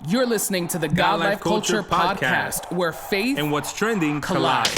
You're listening to the God Life Culture Podcast, where faith and what's trending collide.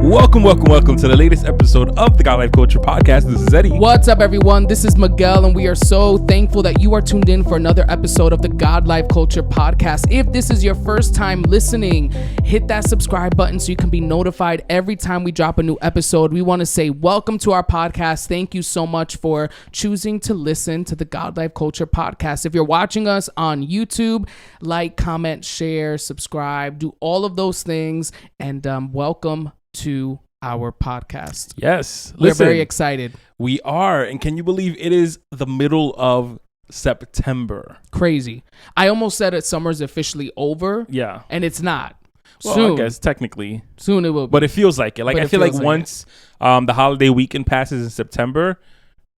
Welcome to the latest episode of the God Life Culture Podcast. This is Eddie. What's up, everyone? This is Miguel, and we are so thankful that you are tuned in for another episode of the God Life Culture Podcast. If this is your first time listening, hit that subscribe button so you can be notified every time we drop a new episode. We want to say welcome to our podcast. Thank you so much for choosing to listen to the God Life Culture Podcast. If you're watching us on YouTube, like, comment, share, subscribe, do all of those things, and welcome to our podcast. Yes. We're very excited. We are. And can you believe it is the middle of September? Crazy. I almost said it summer's officially over. Yeah. And it's not. Well, soon. I guess technically. Soon it will be. But it feels like it. Like, I feel like once the holiday weekend passes in September,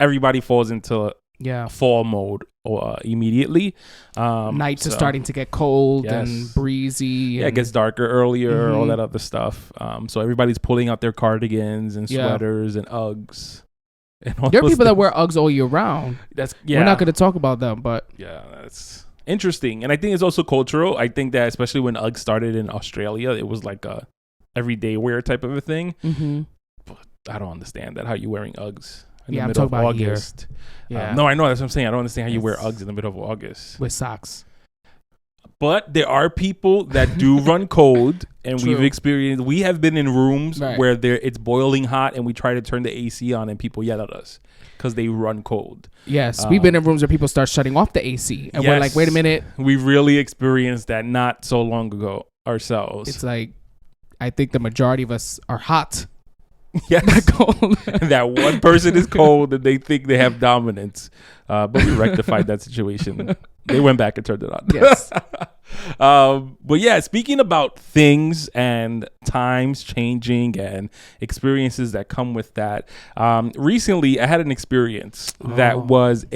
everybody falls into fall mode immediately. Nights are starting to get cold and breezy. Yeah, it gets darker earlier, all that other stuff. So everybody's pulling out their cardigans and sweaters and Uggs. And all there are people things. that wear Uggs all year round. We're not going to talk about them, but that's interesting. And I think it's also cultural. I think that especially when Uggs started in Australia, it was like a everyday wear type of a thing. Mm-hmm. But I don't understand that. How you wearing Uggs? I'm talking about August. Yeah. No, I know. That's what I'm saying. I don't understand how you wear Uggs in the middle of August. With socks. But there are people that do run cold, and we have been in rooms where it's boiling hot, and we try to turn the AC on, and people yell at us because they run cold. Yes, we've been in rooms where people start shutting off the AC, and we're like, wait a minute. We really experienced that not so long ago ourselves. It's like, I think the majority of us are hot. Yes, that one person is cold and they think they have dominance, but we rectified that situation. They went back and turned it on. Yes. But yeah, speaking about things and times changing and experiences that come with that, recently I had an experience that was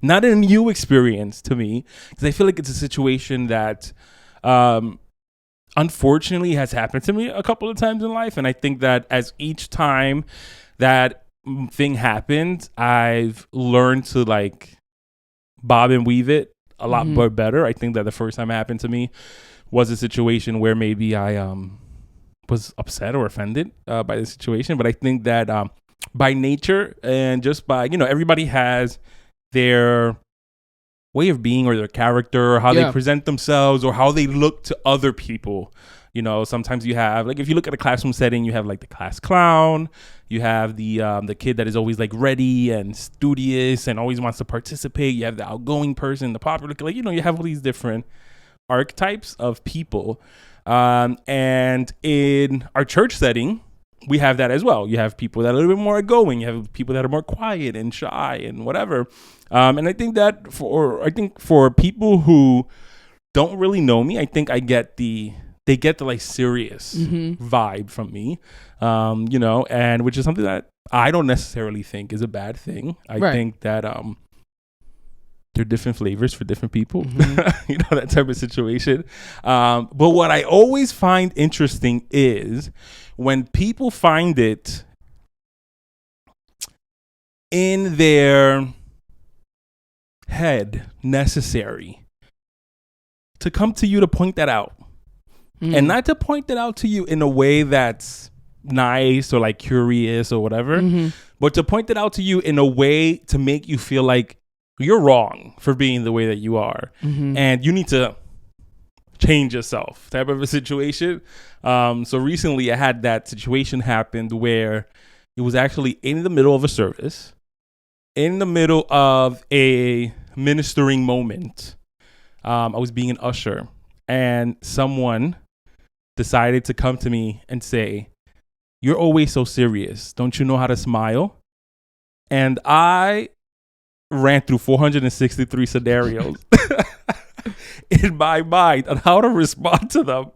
not a new experience to me, because I feel like it's a situation that unfortunately has happened to me a couple of times in life. And I think that as each time that thing happened, I've learned to like bob and weave it a lot better. I think that the first time it happened to me was a situation where maybe I was upset or offended by the situation. But I think that by nature and just by, everybody has their way of being or their character or how they present themselves or how they look to other people. Sometimes you have, like, if you look at a classroom setting, you have like the class clown, you have the kid that is always like ready and studious and always wants to participate. You have the outgoing person, the popular, like, you have all these different archetypes of people. And in our church setting, we have that as well. You have people that are a little bit more outgoing. You have people that are more quiet and shy and whatever. And I think that for people who don't really know me, I think they get the like serious vibe from me, and which is something that I don't necessarily think is a bad thing. I think that there are different flavors for different people, that type of situation. But what I always find interesting is when people find it in their head necessary to come to you to point that out. And not to point that out to you in a way that's nice or like curious or whatever, but to point it out to you in a way to make you feel like you're wrong for being the way that you are. And you need to change yourself type of a situation. So recently I had that situation happen where it was actually in the middle of a service, in the middle of a ministering moment. I was being an usher, and someone decided to come to me and say, "You're always so serious. Don't you know how to smile?" And I ran through 463 scenarios in my mind on how to respond to them.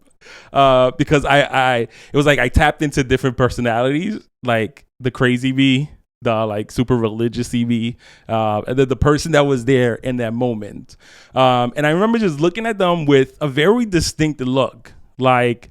Because it was like I tapped into different personalities, like the crazy me, the like super religious me, and then the person that was there in that moment. And I remember just looking at them with a very distinct look, like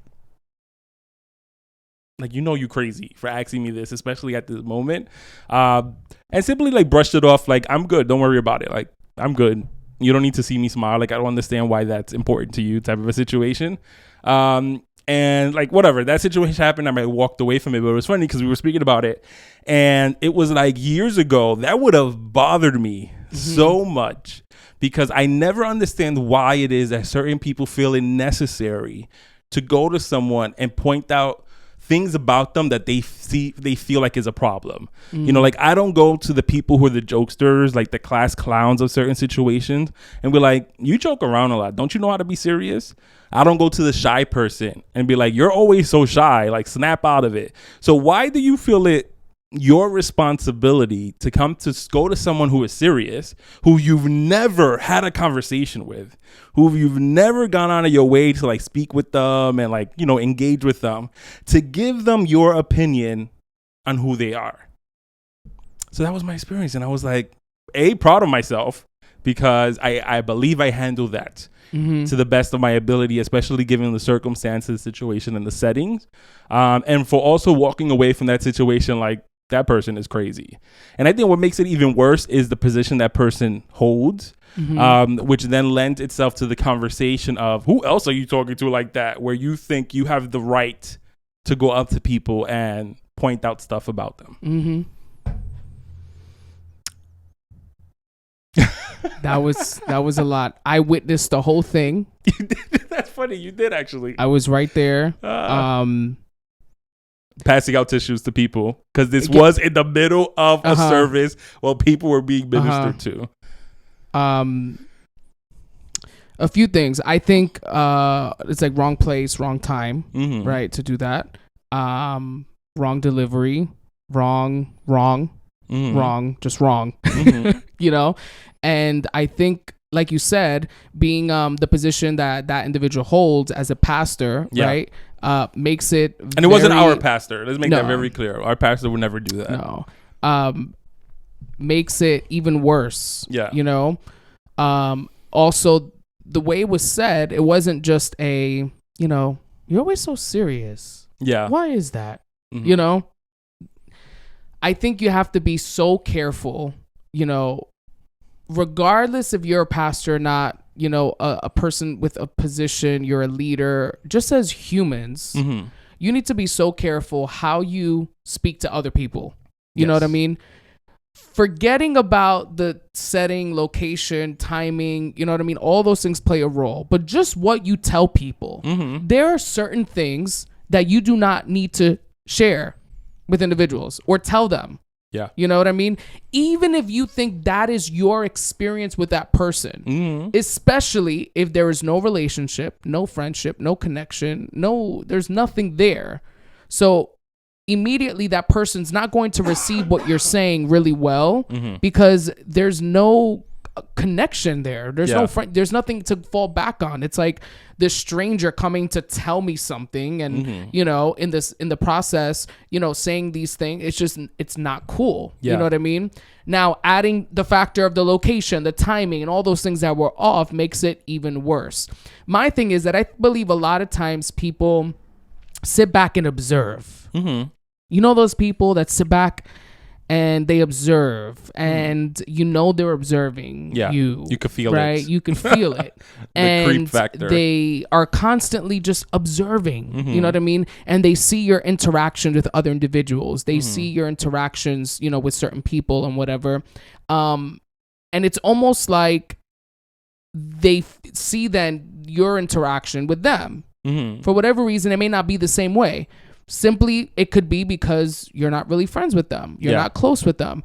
you crazy for asking me this, especially at this moment. And simply like brushed it off, like, I'm good, don't worry about it, like, I'm good. You don't need to see me smile. Like, I don't understand why that's important to you, type of a situation. And like, whatever, that situation happened. I walked away from it, but it was funny because we were speaking about it. And it was like years ago, that would have bothered me so much because I never understand why it is that certain people feel it necessary to go to someone and point out things about them that they feel like is a problem. You know, like, I don't go to the people who are the jokesters, like the class clowns of certain situations, and be like, you joke around a lot, don't you know how to be serious? I don't go to the shy person and be like, you're always so shy, like, snap out of it. So why do you feel it your responsibility to go to someone who is serious, who you've never had a conversation with, who you've never gone out of your way to like speak with them and like, engage with them, to give them your opinion on who they are? So that was my experience. And I was like, proud of myself because I believe I handled that to the best of my ability, especially given the circumstances, situation, and the settings. And for also walking away from that situation like, that person is crazy. And I think what makes it even worse is the position that person holds, which then lends itself to the conversation of, who else are you talking to like that, where you think you have the right to go up to people and point out stuff about them. That was a lot. I witnessed the whole thing. That's funny. You did, actually. I was right there. Passing out tissues to people because this was in the middle of a service while people were being ministered to. A few things. I think it's like wrong place, wrong time, right, to do that. Wrong delivery, wrong, just wrong. And I think, like you said, being the position that individual holds as a pastor, right, makes it and it wasn't our pastor. Let's make that very clear. Our pastor would never do that. No. Makes it even worse. Yeah. Also, the way it was said, it wasn't just a, you're always so serious. Yeah. Why is that? I think you have to be so careful, regardless if you're a pastor or not, a person with a position, you're a leader, just as humans, you need to be so careful how you speak to other people. You know what I mean? Forgetting about the setting, location, timing, you know what I mean? All those things play a role, but just what you tell people. There are certain things that you do not need to share with individuals or tell them. Yeah. You know what I mean? Even if you think that is your experience with that person, especially if there is no relationship, no friendship, no connection, there's nothing there. So immediately that person's not going to receive what you're saying really well because there's no connection there. There's no friend. There's nothing to fall back on. It's like this stranger coming to tell me something, and in the process, saying these things. It's not cool. You know what I mean? Now, adding the factor of the location, the timing, and all those things that were off makes it even worse. My thing is that I believe a lot of times people sit back and observe. Those people that sit back and they observe, and they're observing you. You can feel right? it. You can feel it. The creep factor. They are constantly just observing, you know what I mean? And they see your interaction with other individuals. They see your interactions, with certain people and whatever. And it's almost like they see then your interaction with them. For whatever reason, it may not be the same way. Simply, it could be because you're not really friends with them. You're not close with them.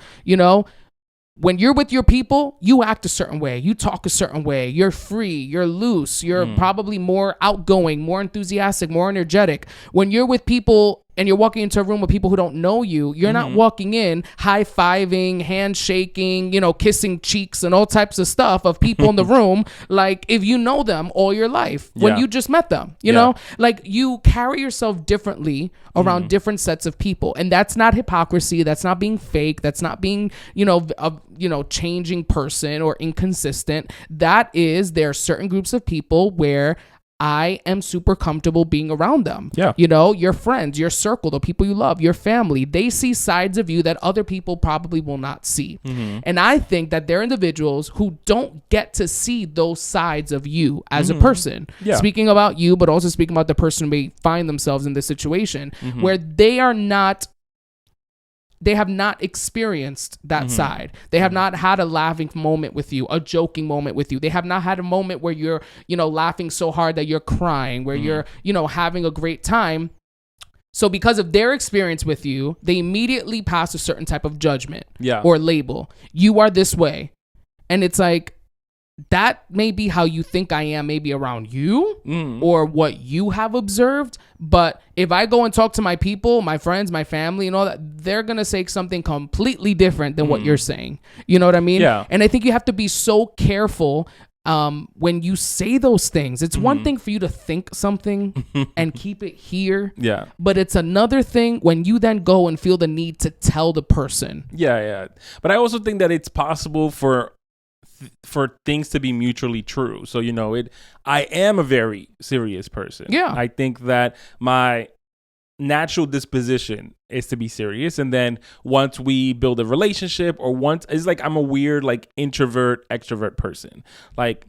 When you're with your people, you act a certain way. You talk a certain way. You're free. You're loose. You're probably more outgoing, more enthusiastic, more energetic. When you're with people and you're walking into a room with people who don't know you, you're not walking in high-fiving, handshaking, kissing cheeks and all types of stuff of people in the room, like if you know them all your life when you just met them, you know? Like you carry yourself differently around different sets of people. And that's not hypocrisy. That's not being fake. That's not being, a changing person or inconsistent. That is, there are certain groups of people where I am super comfortable being around them. Yeah. Your friends, your circle, the people you love, your family, they see sides of you that other people probably will not see. And I think that there are individuals who don't get to see those sides of you as a person. Yeah. Speaking about you, but also speaking about the person who may find themselves in this situation where they have not experienced that side. They have not had a laughing moment with you, a joking moment with you. They have not had a moment where you're, laughing so hard that you're crying, where you're, having a great time. So because of their experience with you, they immediately pass a certain type of judgment or label. You are this way. And it's like, that may be how you think I am maybe around you or what you have observed. But if I go and talk to my people, my friends, my family and all that, they're going to say something completely different than what you're saying. You know what I mean? Yeah. And I think you have to be so careful when you say those things. It's one thing for you to think something and keep it here. Yeah. But it's another thing when you then go and feel the need to tell the person. Yeah. But I also think that it's possible for things to be mutually true. So, I am a very serious person. Yeah. I think that my natural disposition is to be serious. And then once we build a relationship it's like I'm a weird, like introvert, extrovert person. Like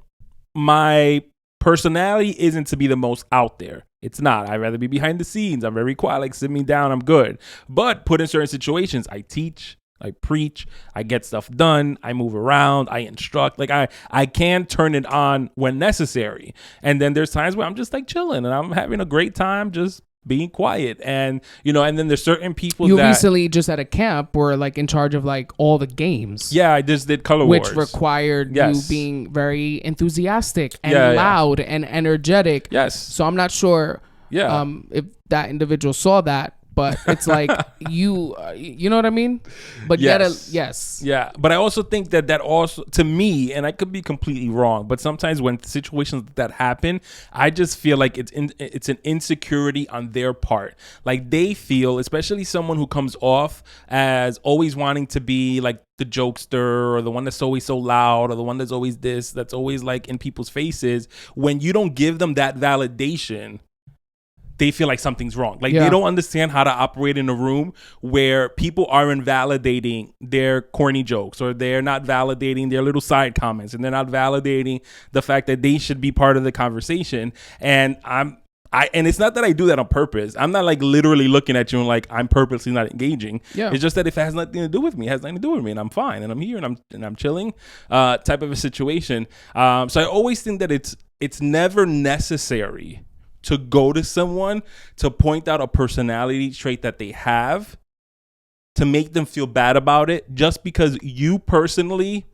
my personality isn't to be the most out there. It's not. I'd rather be behind the scenes. I'm very quiet. Like sit me down. I'm good. But put in certain situations, I teach, I preach, I get stuff done, I move around, I instruct. Like I can turn it on when necessary. And then there's times where I'm just like chilling and I'm having a great time just being quiet. And, and then there's certain people You recently just at a camp were like in charge of like all the games. Yeah, I just did Color Wars. Which required you being very enthusiastic and loud and energetic. Yes. So I'm not sure if that individual saw that. But it's like you know what I mean? But yes. Yeah. But I also think that also, to me, and I could be completely wrong, but sometimes when situations that happen, I just feel like it's an insecurity on their part. Like they feel, especially someone who comes off as always wanting to be like the jokester or the one that's always so loud or the one that's always that's always like in people's faces. When you don't give them that validation, they feel like something's wrong. Like they don't understand how to operate in a room where people aren't validating their corny jokes or they're not validating their little side comments and they're not validating the fact that they should be part of the conversation. And and it's not that I do that on purpose. I'm not like literally looking at you and like I'm purposely not engaging. Yeah. It's just that if it has nothing to do with me, it has nothing to do with me, and I'm fine and I'm here and I'm chilling, type of a situation. So I always think that it's never necessary to go to someone to point out a personality trait that they have to make them feel bad about it just because you personally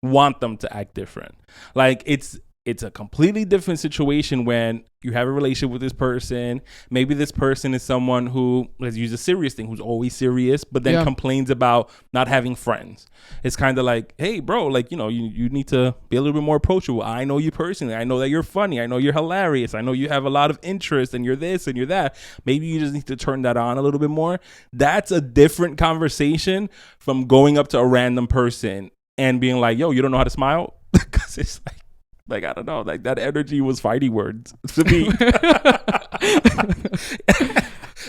want them to act different. Like it's a completely different situation when you have a relationship with this person. Maybe this person is someone who, let's use a serious thing, who's always serious, but then complains about not having friends. It's kind of like, hey, bro, like, you need to be a little bit more approachable. I know you personally. I know that you're funny. I know you're hilarious. I know you have a lot of interest and you're this and you're that. Maybe you just need to turn that on a little bit more. That's a different conversation from going up to a random person and being like, yo, you don't know how to smile? Because it's like, I don't know, like that energy was fighting words to me.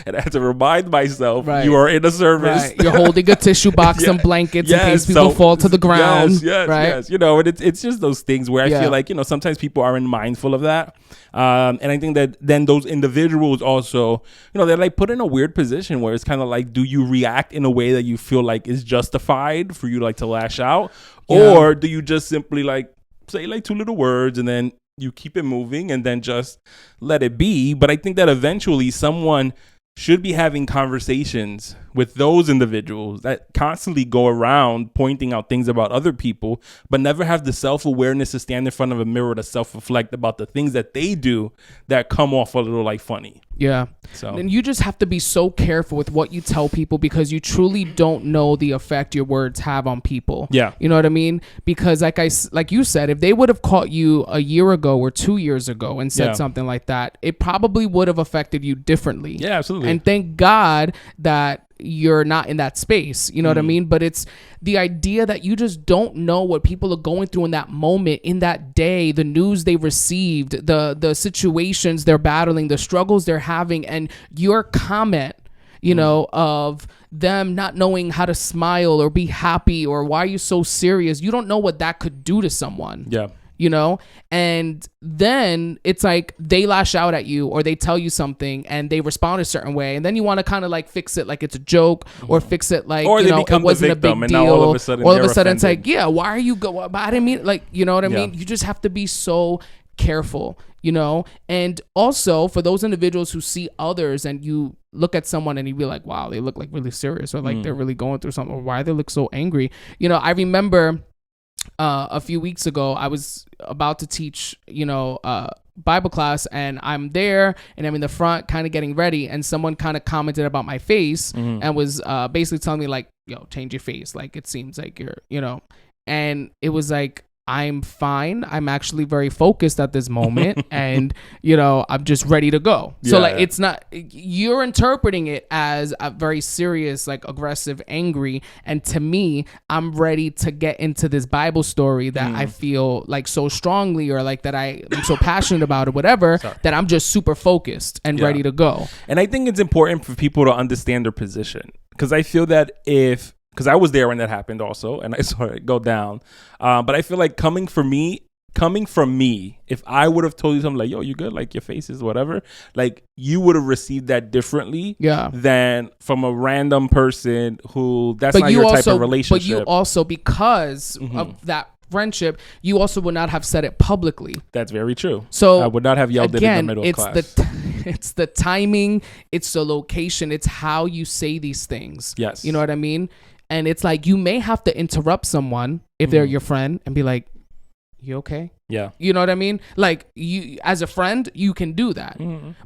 And I had to remind myself, you are in a service. Right. You're holding a tissue box and blankets in case people fall to the ground. Yes. And it's just those things where I feel like, sometimes people aren't mindful of that. And I think that then those individuals also, they're like put in a weird position where it's kind of like, do you react in a way that you feel like is justified for you like to lash out? Or do you just simply like say like two little words and then you keep it moving and then just let it be? But I think that eventually someone should be having conversations with those individuals that constantly go around pointing out things about other people, but never have the self-awareness to stand in front of a mirror to self-reflect about the things that they do that come off a little like funny. Yeah. So, and you just have to be so careful with what you tell people, because you truly don't know the effect your words have on people. Yeah. You know what I mean? Because like you said, if they would have caught you a year ago or 2 years ago and said something like that, it probably would have affected you differently. Yeah, absolutely. And thank God that you're not in that space. You know what I mean? But it's the idea that you just don't know what people are going through in that moment, in that day, the news they received, the situations they're battling, the struggles they're having, and your comment, you know, of them not knowing how to smile or be happy, or why are you so serious? You don't know what that could do to someone. Yeah. You know, and then it's like they lash out at you, or they tell you something and they respond a certain way, and then you want to kind of like fix it like it's a joke, or fix it like, or you know, it wasn't a big deal. And now all of a sudden it's like, yeah, why are you but I didn't mean, like, you know what I mean? You just have to be so careful, you know. And also for those individuals who see others, and you look at someone and you be like, wow, they look like really serious, or like they're really going through something, or why they look so angry. You know, I remember a few weeks ago, I was about to teach, you know, Bible class, and I'm there and I'm in the front kind of getting ready, and someone kind of commented about my face and was basically telling me like, yo, change your face. Like, it seems like you're, you know, and it was like, I'm fine. I'm actually very focused at this moment and, you know, I'm just ready to go. So like, it's not, you're interpreting it as a very serious, like aggressive, angry. And to me, I'm ready to get into this Bible story that I feel like so strongly, or like that I'm so passionate about, or whatever, that I'm just super focused and ready to go. And I think it's important for people to understand their position, because I feel that because I was there when that happened also, and I saw it go down. But I feel like coming from me, if I would have told you something like, yo, you good? Like, your face is whatever. Like, you would have received that differently than from a random person who not your type of relationship. But you also, because of that friendship, you also would not have said it publicly. That's very true. So I would not have yelled it in the middle class. It's the timing, it's the location, it's how you say these things. Yes. You know what I mean? And it's like, you may have to interrupt someone if they're your friend and be like, you okay? Yeah. You know what I mean? Like, you, as a friend, you can do that.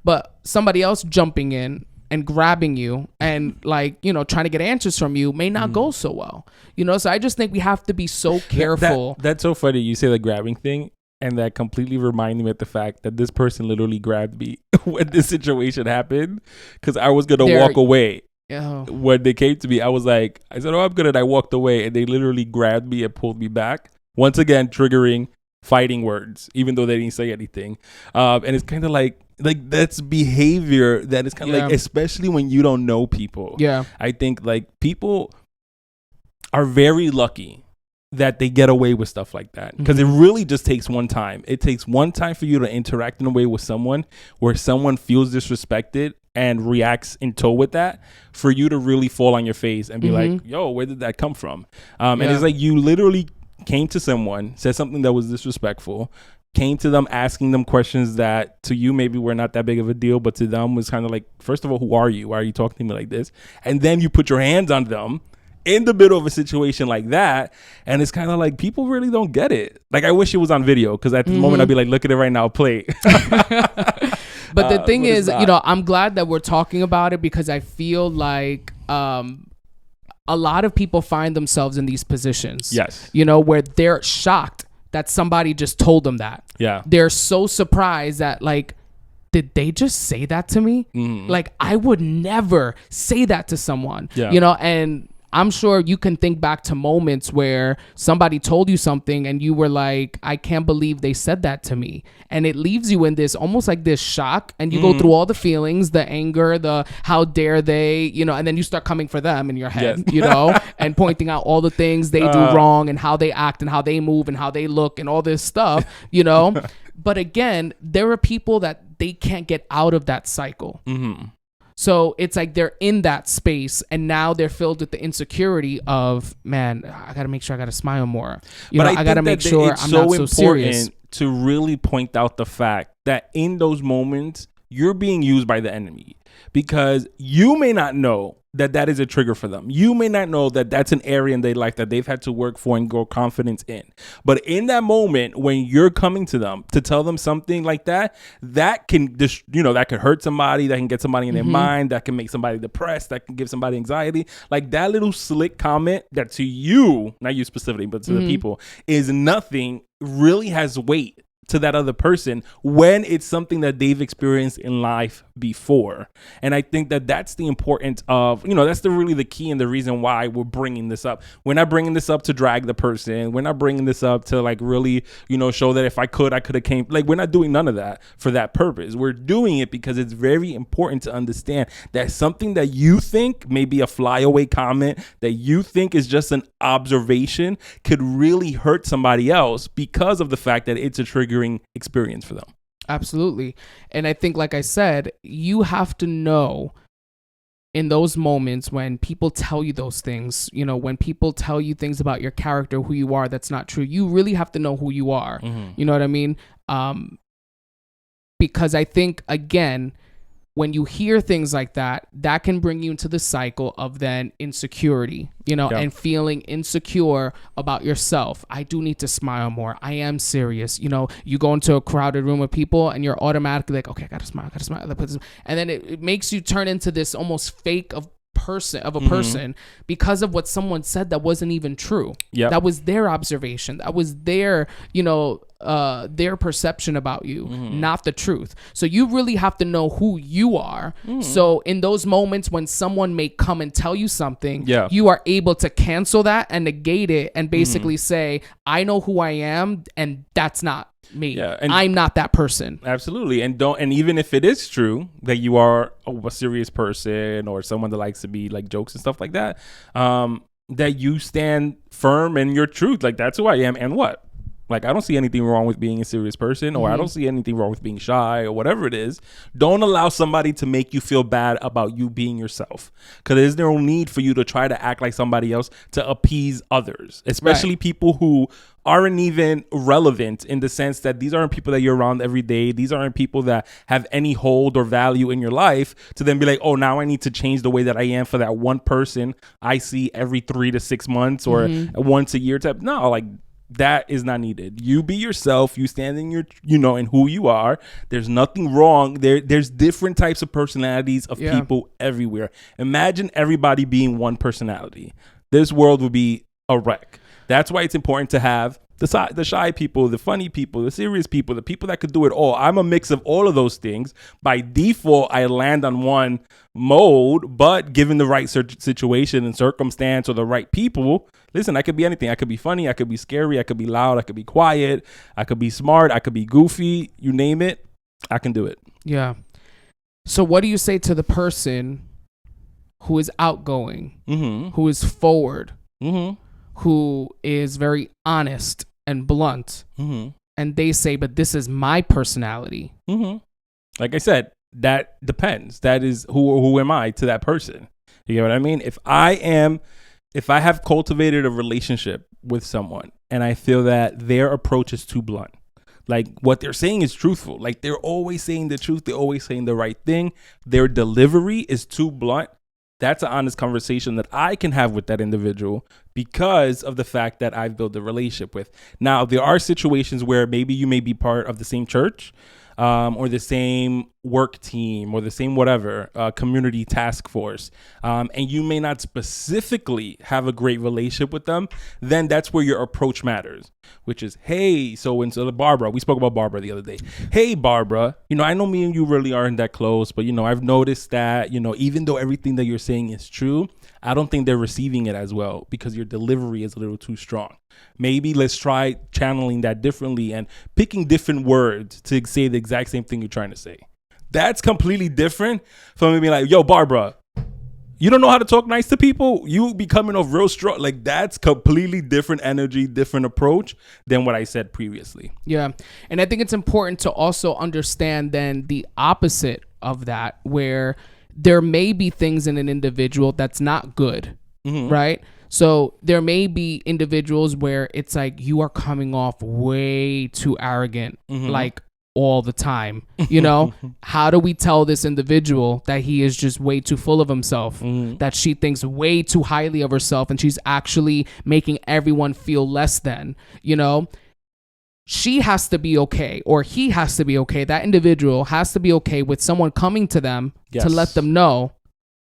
But somebody else jumping in and grabbing you and, like, you know, trying to get answers from you may not go so well. You know, so I just think we have to be so careful. That's so funny. You say the grabbing thing, and that completely reminded me of the fact that this person literally grabbed me when this situation happened, because I was going to walk away. When they came to me, I said, oh, I'm good. And I walked away, and they literally grabbed me and pulled me back. Once again, triggering fighting words, even though they didn't say anything. And it's kind of like that's behavior that is kind of like, especially when you don't know people. Yeah. I think like people are very lucky that they get away with stuff like that, because it really just takes one time. It takes one time for you to interact in a way with someone where someone feels disrespected and reacts in tow with that, for you to really fall on your face and be like, yo, where did that come from? And it's like, you literally came to someone, said something that was disrespectful, came to them asking them questions that to you maybe were not that big of a deal, but to them was kind of like, first of all, who are you? Why are you talking to me like this? And then you put your hands on them in the middle of a situation like that, and it's kind of like, people really don't get it. Like, I wish it was on video, because at the moment I'd be like, look at it right now, play. But the thing is, you know, I'm glad that we're talking about it, because I feel like a lot of people find themselves in these positions. Yes. You know, where they're shocked that somebody just told them that. Yeah. They're so surprised that, like, did they just say that to me? Like, I would never say that to someone. Yeah. You know, and I'm sure you can think back to moments where somebody told you something and you were like, I can't believe they said that to me. And it leaves you in this almost like this shock, and you go through all the feelings, the anger, the how dare they, you know, and then you start coming for them in your head, you know, and pointing out all the things they do wrong and how they act and how they move and how they look and all this stuff, you know. But again, there are people that they can't get out of that cycle. So it's like they're in that space, and now they're filled with the insecurity of, man, I got to make sure I got to smile more. You know, I got to make sure I'm not so serious. To really point out the fact that in those moments, you're being used by the enemy, because you may not know that that is a trigger for them. You may not know that that's an area in their life that they've had to work for and grow confidence in. But in that moment, when you're coming to them to tell them something like that, that can just, that could hurt somebody, that can get somebody in their mind, that can make somebody depressed, that can give somebody anxiety. Like that little slick comment that to you, not you specifically, but to the people, is nothing, really has weight to that other person when it's something that they've experienced in life before. And I think that that's the importance of, that's really the key and the reason why we're bringing this up. We're not bringing this up to drag the person. We're not bringing this up to like really, show that if I could have came. Like, we're not doing none of that for that purpose. We're doing it because it's very important to understand that something that you think may be a flyaway comment, that you think is just an observation, could really hurt somebody else because of the fact that it's a triggering experience for them. Absolutely. And I think, like I said, you have to know in those moments when people tell you those things, when people tell you things about your character, who you are, that's not true. You really have to know who you are. You know what I mean? Because I think, again, when you hear things like that, that can bring you into the cycle of then insecurity, and feeling insecure about yourself. I do need to smile more. I am serious. You go into a crowded room of people and you're automatically like, okay, I gotta smile. And then it makes you turn into this almost fake of a person because of what someone said that wasn't even true. That was their observation. That was their their perception about you, not the truth. So you really have to know who you are. So in those moments when someone may come and tell you something, you are able to cancel that and negate it and basically say, I know who I am, and that's not me. And I'm not that person. Absolutely. And even if it is true that you are a serious person or someone that likes to be like jokes and stuff like that, that you stand firm in your truth. Like, that's who I am. And what? Like, I don't see anything wrong with being a serious person, or I don't see anything wrong with being shy, or whatever it is. Don't allow somebody to make you feel bad about you being yourself, because there's no need for you to try to act like somebody else to appease others, especially people who aren't even relevant, in the sense that these aren't people that you're around every day. These aren't people that have any hold or value in your life to then be like, oh, now I need to change the way that I am for that one person I see every 3 to 6 months or once a year type. No, like, that is not needed. You be yourself. You stand in your, in who you are. There's nothing wrong. There's different types of personalities of people everywhere. Imagine everybody being one personality. This world would be a wreck. That's why it's important to have the shy people, the funny people, the serious people, the people that could do it all. I'm a mix of all of those things. By default, I land on one mode, but given the right situation and circumstance or the right people, listen, I could be anything. I could be funny. I could be scary. I could be loud. I could be quiet. I could be smart. I could be goofy. You name it, I can do it. Yeah. So what do you say to the person who is outgoing, who is forward, who is very honest and blunt, and they say, but this is my personality? Like I said, that depends. That is who am I to that person? You know what I mean? If I have cultivated a relationship with someone and I feel that their approach is too blunt, like what they're saying is truthful, like they're always saying the truth, they're always saying the right thing, their delivery is too blunt, that's an honest conversation that I can have with that individual because of the fact that I've built a relationship with. Now, there are situations where maybe you may be part of the same church, or the same work team, or the same whatever, community task force, and you may not specifically have a great relationship with them, then that's where your approach matters, which is, hey, so Barbara, we spoke about Barbara the other day. Hey, Barbara, I know me and you really aren't that close, but, I've noticed that, even though everything that you're saying is true, I don't think they're receiving it as well because your delivery is a little too strong. Maybe let's try channeling that differently and picking different words to say the exact same thing you're trying to say. That's completely different from me being like, yo, Barbara, you don't know how to talk nice to people? You be coming off real strong. Like, that's completely different energy, different approach than what I said previously. Yeah. And I think it's important to also understand then the opposite of that, where there may be things in an individual that's not good, right? So there may be individuals where it's like you are coming off way too arrogant, like all the time. You know, how do we tell this individual that he is just way too full of himself, that she thinks way too highly of herself and she's actually making everyone feel less than, you know? She has to be okay, or he has to be okay. That individual has to be okay with someone coming to them to let them know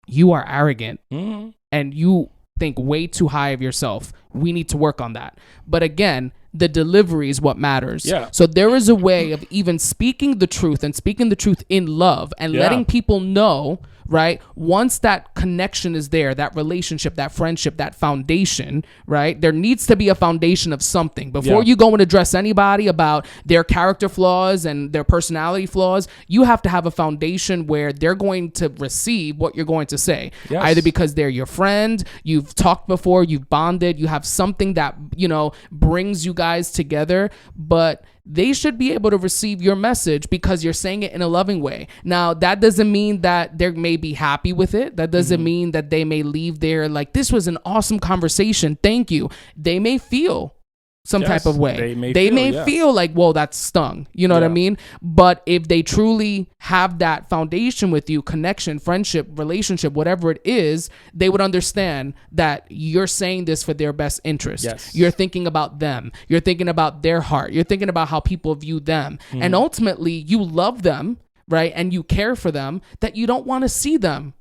you are arrogant and you think way too high of yourself. We need to work on that. But again, the delivery is what matters. Yeah. So there is a way of even speaking the truth and speaking the truth in love and letting people know, right? Once that connection is there, that relationship, that friendship, that foundation, right? There needs to be a foundation of something. Before you go and address anybody about their character flaws and their personality flaws, you have to have a foundation where they're going to receive what you're going to say. Yes. Either because they're your friend, you've talked before, you've bonded, you have something that, you know, brings you guys together, but they should be able to receive your message because you're saying it in a loving way. Now, that doesn't mean that they may be happy with it. That doesn't mean that they may leave there like, this was an awesome conversation. Thank you. They may feel some type of way. They may feel like, whoa, that stung. You know what I mean? But if they truly have that foundation with you, connection, friendship, relationship, whatever it is, they would understand that you're saying this for their best interest. Yes. You're thinking about them. You're thinking about their heart. You're thinking about how people view them. And ultimately, you love them, right? And you care for them, that you don't want to see them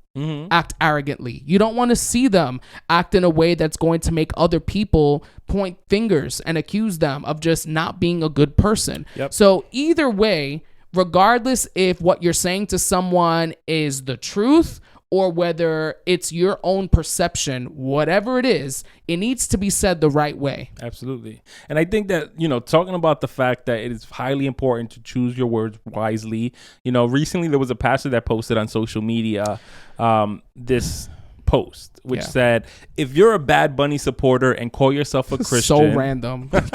act arrogantly. You don't want to see them act in a way that's going to make other people point fingers and accuse them of just not being a good person. So either way, regardless if what you're saying to someone is the truth or whether it's your own perception, whatever it is, it needs to be said the right way. Absolutely. And I think that, you know, talking about the fact that it is highly important to choose your words wisely. You know, recently there was a pastor that posted on social media this post, which said, if you're a Bad Bunny supporter and call yourself a Christian. So random. But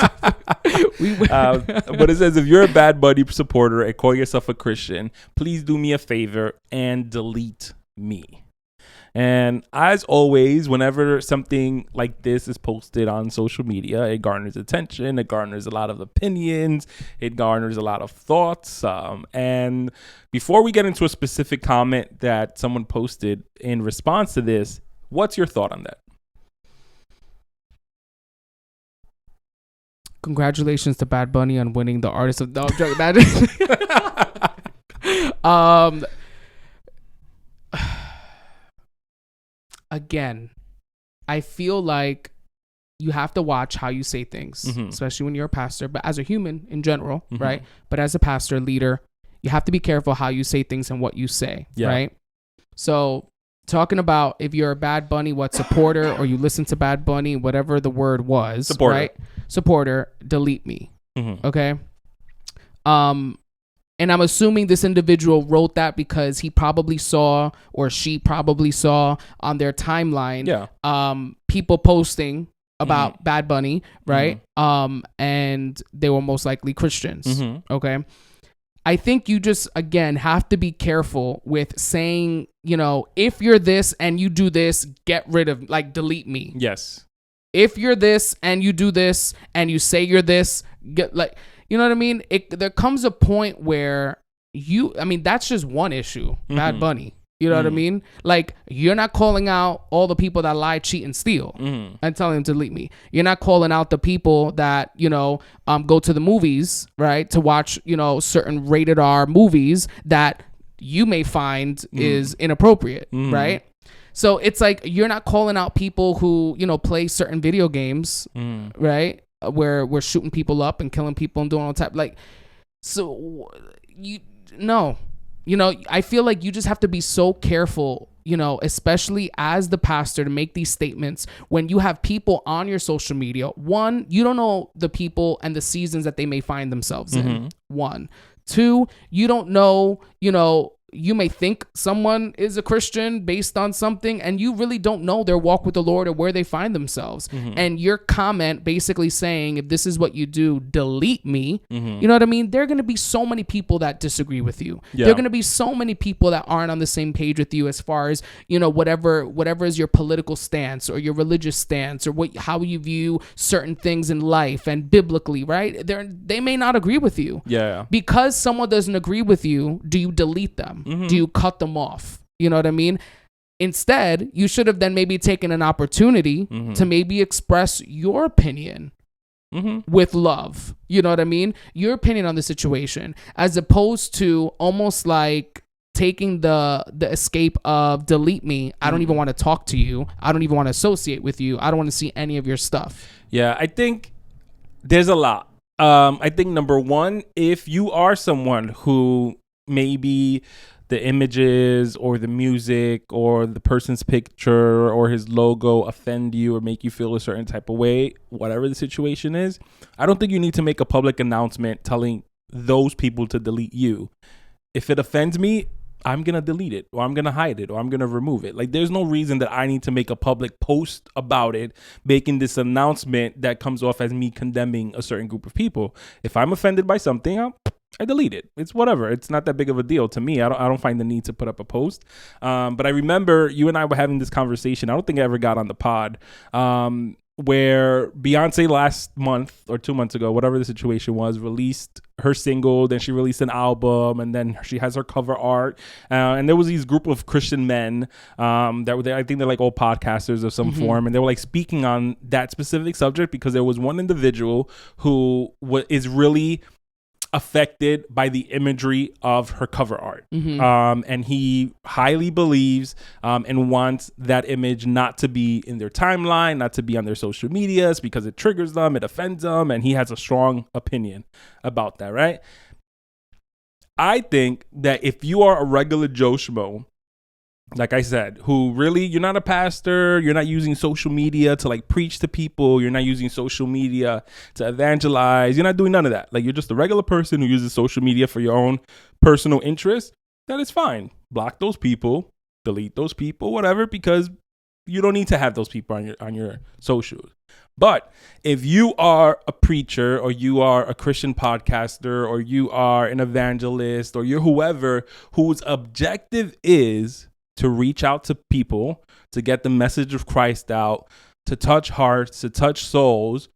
it says, if you're a Bad Bunny supporter and call yourself a Christian, please do me a favor and delete me. And as always, whenever something like this is posted on social media, it garners attention, it garners a lot of opinions, it garners a lot of thoughts. And before we get into a specific comment that someone posted in response to this, what's your thought on that? Congratulations to Bad Bunny on winning the Artist of the Again, I feel like you have to watch how you say things, especially when you're a pastor, but as a human in general, right? But as a pastor, leader, you have to be careful how you say things and what you say, right? So talking about if you're a Bad Bunny, supporter, or you listen to Bad Bunny, whatever the word was, right? Supporter, delete me, okay? And I'm assuming this individual wrote that because he probably saw, or she probably saw on their timeline, people posting about Bad Bunny, right? And they were most likely Christians, okay? I think you just, again, have to be careful with saying, you know, if you're this and you do this, get rid of, like, delete me. Yes. If you're this and you do this and you say you're this, get, like... You know what I mean? There comes a point where that's just one issue, Bad Bunny. You know what I mean? Like, you're not calling out all the people that lie, cheat, and steal and telling them to delete me. You're not calling out the people that, you know, go to the movies, right, to watch, you know, certain rated R movies that you may find is inappropriate, right? So it's like you're not calling out people who, you know, play certain video games, right? Where we're shooting people up and killing people and doing all type, like, so you know, I feel like you just have to be so careful, you know, especially as the pastor, to make these statements when you have people on your social media. One, you don't know the people and the seasons that they may find themselves in. One, two, you don't know, you know, you may think someone is a Christian based on something, and you really don't know their walk with the Lord or where they find themselves. And your comment basically saying, if this is what you do, delete me. You know what I mean? There are going to be so many people that disagree with you. There are going to be so many people that aren't on the same page with you as far as, you know, whatever is your political stance or your religious stance or how you view certain things in life and biblically, right? They may not agree with you. Yeah. Because someone doesn't agree with you, do you delete them? Do you cut them off? You know what I mean? Instead, you should have then maybe taken an opportunity to maybe express your opinion with love. You know what I mean? Your opinion on the situation, as opposed to almost like taking the escape of delete me. I don't even want to talk to you. I don't even want to associate with you. I don't want to see any of your stuff. Yeah, I think there's a lot. I think number one, if you are someone who maybe the images or the music or the person's picture or his logo offend you or make you feel a certain type of way, whatever the situation is, I don't think you need to make a public announcement telling those people to delete you. If it offends me, I'm going to delete it, or I'm going to hide it, or I'm going to remove it. Like, there's no reason that I need to make a public post about it, making this announcement that comes off as me condemning a certain group of people. If I'm offended by something, I delete it. It's whatever. It's not that big of a deal to me. I don't find the need to put up a post. But I remember you and I were having this conversation. I don't think I ever got on the pod. Where Beyonce last month or 2 months ago, whatever the situation was, released her single, then she released an album, and then she has her cover art. And there was these group of Christian men that were there. I think they're like all podcasters of some form, and they were like speaking on that specific subject because there was one individual who is really affected by the imagery of her cover art. And he highly believes and wants that image not to be in their timeline, not to be on their social medias because it triggers them, it offends them, and he has a strong opinion about that, right? I think that if you are a regular Joe Schmo, like I said, who really, you're not a pastor, you're not using social media to like preach to people, you're not using social media to evangelize, you're not doing none of that. Like, you're just a regular person who uses social media for your own personal interest, that is fine. Block those people, delete those people, whatever, because you don't need to have those people on your socials. But if you are a preacher, or you are a Christian podcaster, or you are an evangelist, or you're whoever whose objective is to reach out to people, to get the message of Christ out, to touch hearts, to touch souls,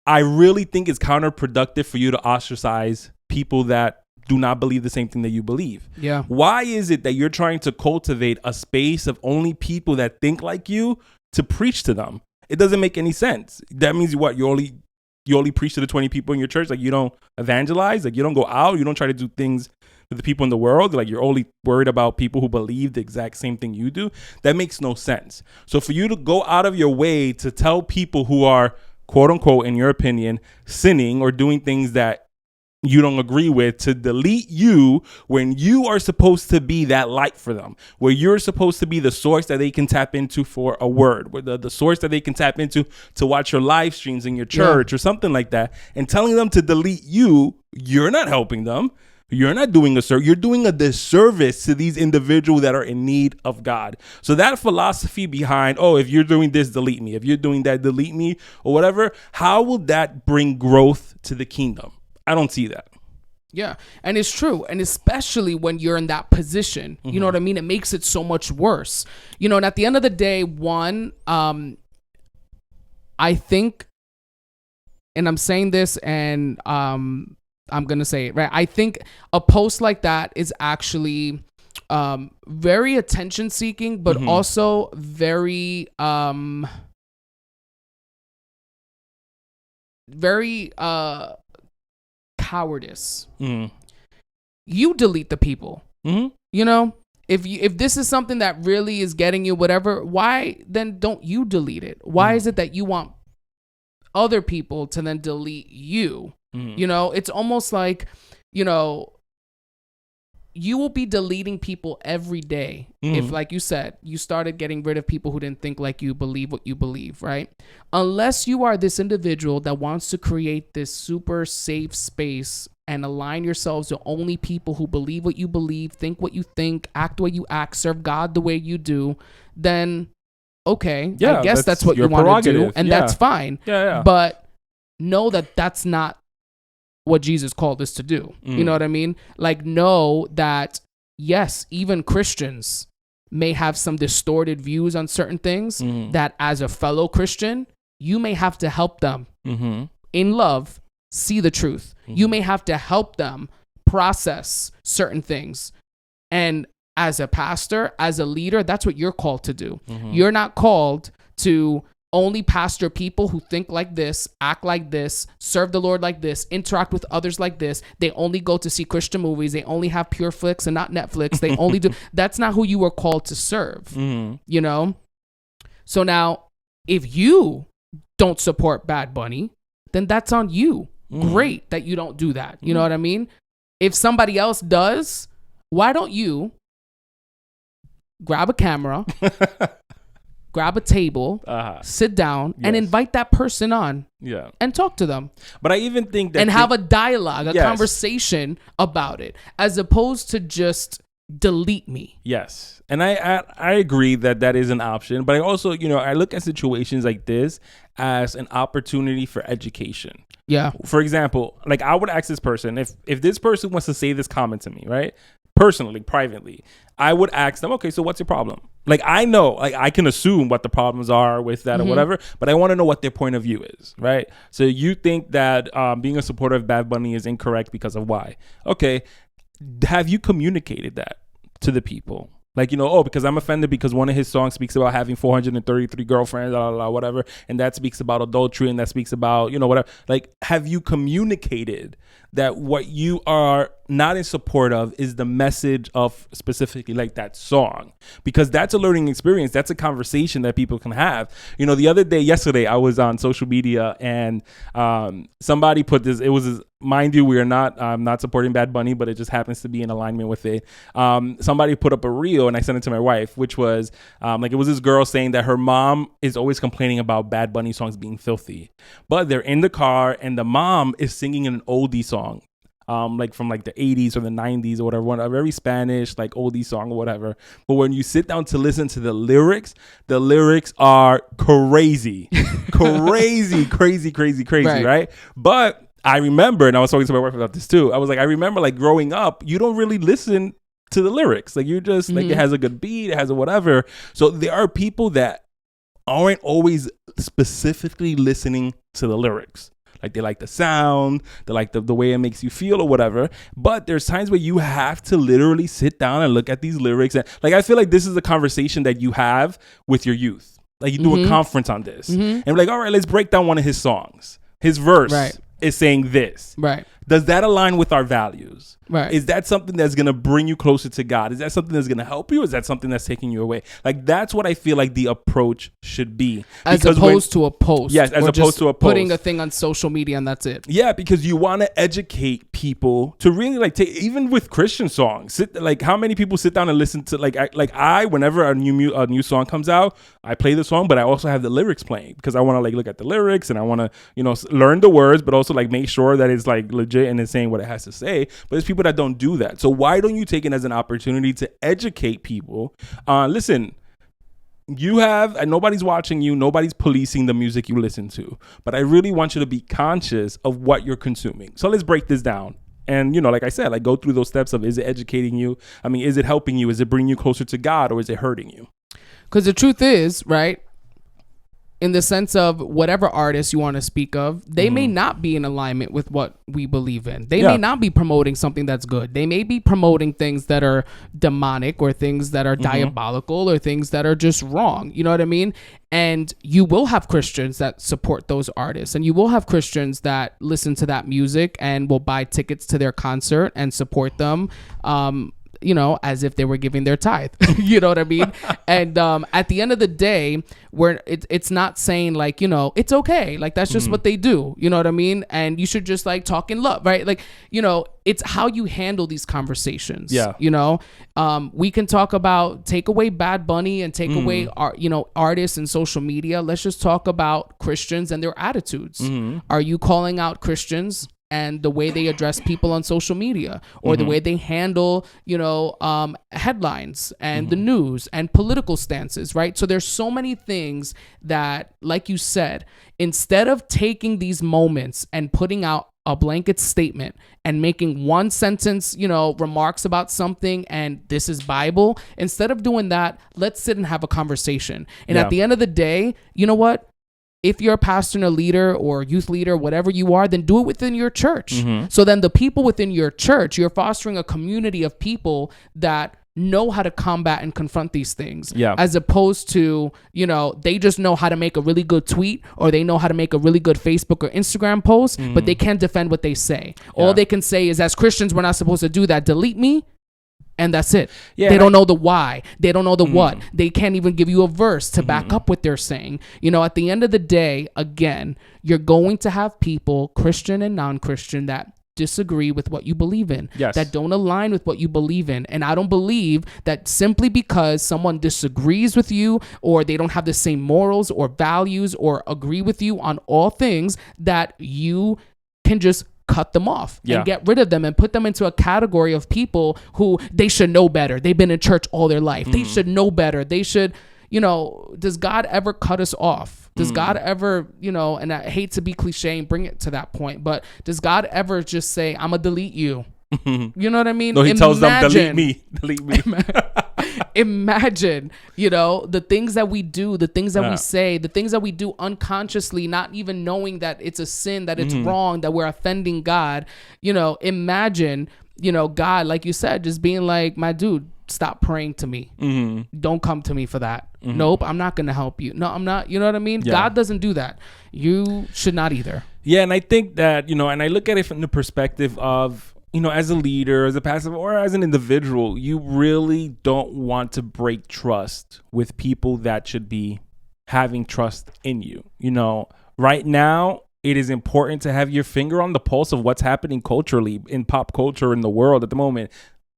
I really think it's counterproductive for you to ostracize people that do not believe the same thing that you believe. Yeah. Why is it that you're trying to cultivate a space of only people that think like you to preach to them? It doesn't make any sense. That means what? You only preach to the 20 people in your church? Like, you don't evangelize? Like, you don't go out? You don't try to do things with the people in the world? Like, you're only worried about people who believe the exact same thing you do? That makes no sense. So for you to go out of your way to tell people who are, quote unquote, in your opinion, sinning or doing things that you don't agree with, to delete you when you are supposed to be that light for them, where you're supposed to be the source that they can tap into for a word, where the source that they can tap into to watch your live streams in your church or something like that, and telling them to delete you, you're not helping them. You're not doing you're doing a disservice to these individuals that are in need of God. So that philosophy behind, oh, if you're doing this, delete me. If you're doing that, delete me, or whatever, how will that bring growth to the kingdom? I don't see that. Yeah, and it's true. And especially when you're in that position, you know what I mean? It makes it so much worse. You know, and at the end of the day, I think, and I'm saying this, and I'm going to say it, right? I think a post like that is actually very attention seeking, but also very cowardice. You delete the people. You know, if this is something that really is getting you whatever, why then don't you delete it? Why is it that you want other people to then delete you? You know, it's almost like, you know, you will be deleting people every day if, like you said, you started getting rid of people who didn't think like you, believe what you believe, right? Unless you are this individual that wants to create this super safe space and align yourselves to only people who believe what you believe, think what you think, act the way you act, serve God the way you do, then okay, I guess that's what you want to do, and that's fine. But know that that's not what Jesus called us to do. You know what I mean? Like, know that, yes, even Christians may have some distorted views on certain things that as a fellow Christian, you may have to help them in love see the truth. You may have to help them process certain things. And as a pastor, as a leader, that's what you're called to do. You're not called to only pastor people who think like this, act like this, serve the Lord like this, interact with others like this. They only go to see Christian movies. They only have Pure Flix and not Netflix. They only do. That's not who you were called to serve, you know? So now, if you don't support Bad Bunny, then that's on you. Great that you don't do that. You know what I mean? If somebody else does, why don't you grab a camera, grab a table, sit down, and invite that person on and talk to them. But I even think that... And have a dialogue, a conversation about it, as opposed to just delete me. Yes. And I agree that is an option. But I also, you know, I look at situations like this as an opportunity for education. Yeah. For example, like I would ask this person, if this person wants to say this comment to me, right? Personally, privately, I would ask them, okay, so what's your problem? Like, I know, like, I can assume what the problems are with that or whatever, but I want to know what their point of view is, right? So you think that being a supporter of Bad Bunny is incorrect because of why? Okay, have you communicated that to the people? Like, you know, because I'm offended because one of his songs speaks about having 433 girlfriends, whatever, and that speaks about adultery, and that speaks about, you know, whatever. Like, have you communicated that what you are not in support of is the message of specifically like that song? Because that's a learning experience. That's a conversation that people can have. You know, yesterday, I was on social media and somebody put this, it was, mind you, we are not supporting Bad Bunny, but it just happens to be in alignment with it. Somebody put up a reel and I sent it to my wife, which was like, it was this girl saying that her mom is always complaining about Bad Bunny songs being filthy, but they're in the car and the mom is singing an oldie song. Like from like the 80s or the 90s or whatever, a very Spanish like oldie song or whatever. But when you sit down to listen to the lyrics are crazy, crazy, right? But I remember, and I was talking to my wife about this too, I was like, I remember like growing up, you don't really listen to the lyrics. Like you're just like, it has a good beat, it has a whatever. So there are people that aren't always specifically listening to the lyrics. Like they like the sound, they like the way it makes you feel or whatever. But there's times where you have to literally sit down and look at these lyrics. And like, I feel like this is a conversation that you have with your youth. Like you do a conference on this and be like, all right, let's break down one of his songs. His verse is saying this. Right. Does that align with our values? Right. Is that something that's going to bring you closer to God? Is that something that's going to help you? Or is that something that's taking you away? Like, that's what I feel like the approach should be. As opposed to a post. Yes, as opposed to a post. Putting a thing on social media and that's it. Yeah, because you want to educate people to really like take, even with Christian songs, like how many people sit down and listen to I whenever a new song comes out, I play the song, but I also have the lyrics playing because I want to like look at the lyrics and I want to, you know, learn the words, but also like make sure that it's like legit and it's saying what it has to say. But there's people that don't do that. So why don't you take it as an opportunity to educate people? Listen, you have, and nobody's watching you, nobody's policing the music you listen to, but I really want you to be conscious of what you're consuming. So let's break this down. And, you know, like I said, like go through those steps of, is it educating you? I mean, is it helping you? Is it bringing you closer to God, or is it hurting you? Because the truth is, right, in the sense of whatever artist you want to speak of, they may not be in alignment with what we believe in. They may not be promoting something that's good. They may be promoting things that are demonic or things that are diabolical or things that are just wrong. You know what I mean? And you will have Christians that support those artists, and you will have Christians that listen to that music and will buy tickets to their concert and support them. You know, as if they were giving their tithe. You know what I mean? And at the end of the day, where it's not saying like, you know, it's okay. Like that's just what they do. You know what I mean? And you should just like talk in love, right? Like, you know, it's how you handle these conversations. Yeah. You know, we can talk about take away Bad Bunny and take away artists and social media. Let's just talk about Christians and their attitudes. Are you calling out Christians and the way they address people on social media, or the way they handle, headlines and the news and political stances, right? So there's so many things that, like you said, instead of taking these moments and putting out a blanket statement and making one sentence, remarks about something and this is Bible, instead of doing that, let's sit and have a conversation. And at the end of the day, you know what? If you're a pastor and a leader or youth leader, whatever you are, then do it within your church. So then the people within your church, you're fostering a community of people that know how to combat and confront these things, as opposed to, they just know how to make a really good tweet, or they know how to make a really good Facebook or Instagram post, but they can't defend what they say. All they can say is, as Christians, we're not supposed to do that. Delete me. And that's it. They don't know the why. They don't know the what. They can't even give you a verse to back up what they're saying. At the end of the day, again, you're going to have people, Christian and non-Christian, that disagree with what you believe in, that don't align with what you believe in. And I don't believe that simply because someone disagrees with you, or they don't have the same morals or values or agree with you on all things, that you can just cut them off and get rid of them and put them into a category of people who they should know better. They've been in church all their life. They should know better. They should, does God ever cut us off? Does God ever, and I hate to be cliche and bring it to that point, but does God ever just say, I'm going to delete you? You know what I mean? No, he tells them, delete me. Imagine, the things that we do, the things that we say, the things that we do unconsciously, not even knowing that it's a sin, that it's wrong, that we're offending God. Imagine, God, like you said, just being like, my dude, stop praying to me. Don't come to me for that. Nope, I'm not going to help you. No, I'm not. You know what I mean? God doesn't do that. You should not either. Yeah, and I think that, and I look at it from the perspective of, as a leader, as a pastor, or as an individual, you really don't want to break trust with people that should be having trust in you. Right now, it is important to have your finger on the pulse of what's happening culturally, in pop culture, in the world at the moment.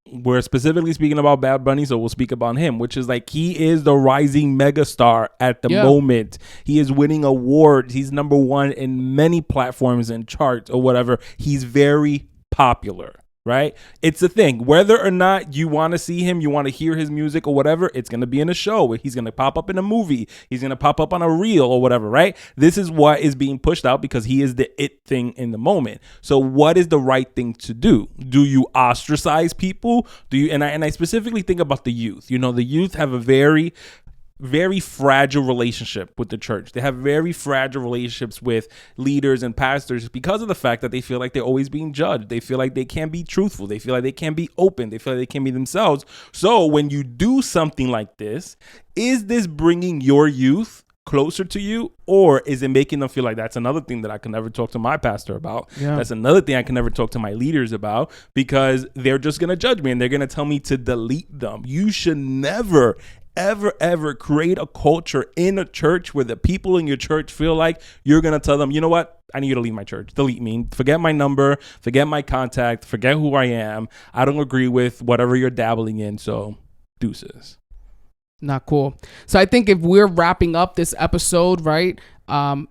We're specifically speaking about Bad Bunny, so we'll speak about him, which is like, he is the rising megastar at the moment. He is winning awards. He's number one in many platforms and charts or whatever. He's very popular, right? It's a thing. Whether or not you want to see him, you want to hear his music or whatever, it's going to be in a show. He's going to pop up in a movie. He's going to pop up on a reel or whatever, right? This is what is being pushed out because he is the it thing in the moment. So what is the right thing to do? Do you ostracize people? Do you? And I specifically think about the youth. The youth have a very fragile relationship with the church. They have very fragile relationships with leaders and pastors because of the fact that they feel like they're always being judged. They feel like they can't be truthful. They feel like they can't be open. They feel like they can't be themselves. So when you do something like this, is this bringing your youth closer to you, or is it making them feel like that's another thing that I can never talk to my pastor about? That's another thing I can never talk to my leaders about, because they're just going to judge me and they're going to tell me to delete them. You should never ever create a culture in a church where the people in your church feel like you're going to tell them, you know what? I need you to leave my church. Delete me. Forget my number. Forget my contact. Forget who I am. I don't agree with whatever you're dabbling in. So deuces. Not cool. So I think if we're wrapping up this episode, right,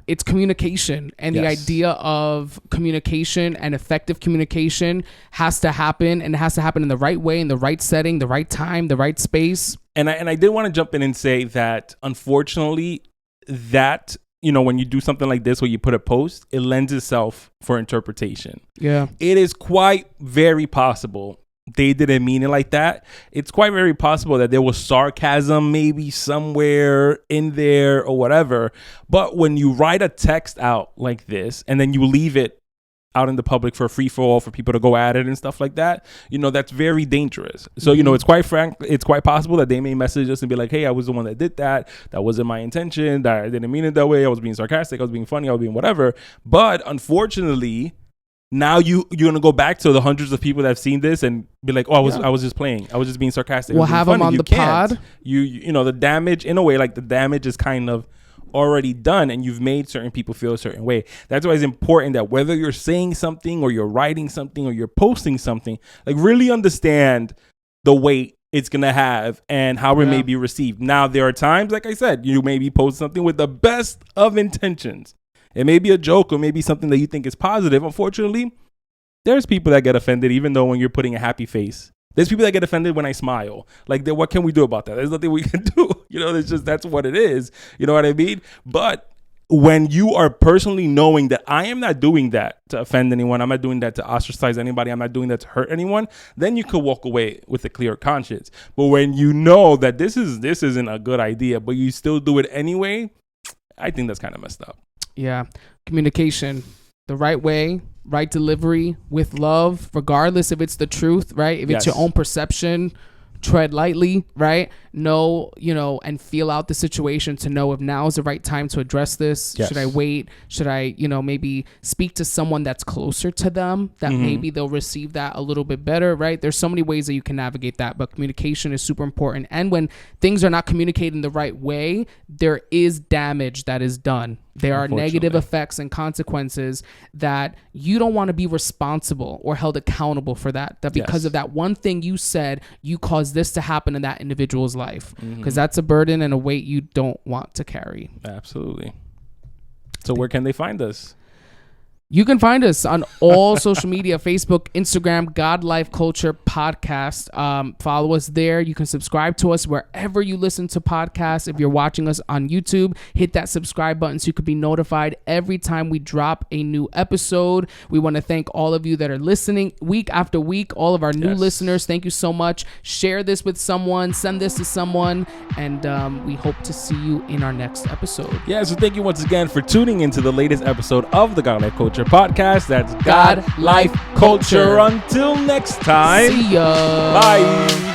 it's communication, and the idea of communication and effective communication has to happen, and it has to happen in the right way, in the right setting, the right time, the right space. And I did want to jump in and say that, unfortunately, that, when you do something like this where you put a post, it lends itself for interpretation. Yeah. It is quite very possible they didn't mean it like that. It's quite very possible that there was sarcasm maybe somewhere in there or whatever. But when you write a text out like this and then you leave it out in the public for a free for all for people to go at it and stuff like that, that's very dangerous. So, it's quite possible that they may message us and be like, hey, I was the one that did that. That wasn't my intention. That I didn't mean it that way. I was being sarcastic. I was being funny. I was being whatever. But unfortunately, now you're going to go back to the hundreds of people that have seen this and be like, oh, I was just playing. I was just being sarcastic. We'll have them on the pod. The damage, in a way, like the damage is kind of already done, and you've made certain people feel a certain way. That's why it's important that whether you're saying something or you're writing something or you're posting something, like really understand the weight it's going to have and how it may be received. Now, there are times, like I said, you may be posting something with the best of intentions. It may be a joke or maybe something that you think is positive. Unfortunately, There's people that get offended even though when you're putting a happy face. There's people that get offended when I smile. Like, what can we do about that? There's nothing we can do. That's what it is. You know what I mean? But when you are personally knowing that I am not doing that to offend anyone, I'm not doing that to ostracize anybody, I'm not doing that to hurt anyone, then you could walk away with a clear conscience. But when you know that this isn't a good idea, but you still do it anyway, I think that's kind of messed up. Yeah. Communication, the right way, right delivery, with love, regardless if it's the truth, right? If it's your own perception, tread lightly, right? Know, and feel out the situation to know if now is the right time to address this. Yes. Should I wait? Should I, maybe speak to someone that's closer to them that maybe they'll receive that a little bit better, right? There's so many ways that you can navigate that, but communication is super important. And when things are not communicated in the right way, there is damage that is done. There are negative effects and consequences that you don't want to be responsible or held accountable for that because of that one thing you said, you caused this to happen in that individual's life, because that's a burden and a weight you don't want to carry. Absolutely. So where can they find us? You can find us on all social media, Facebook, Instagram, God Life Culture Podcast. Follow us there. You can subscribe to us wherever you listen to podcasts. If you're watching us on YouTube, hit that subscribe button so you can be notified every time we drop a new episode. We want to thank all of you that are listening week after week, all of our new listeners. Thank you so much. Share this with someone, send this to someone, and we hope to see you in our next episode. Yeah, so thank you once again for tuning into the latest episode of the God Life Culture Podcast. That's God Life Culture. Until next time. See ya. Bye.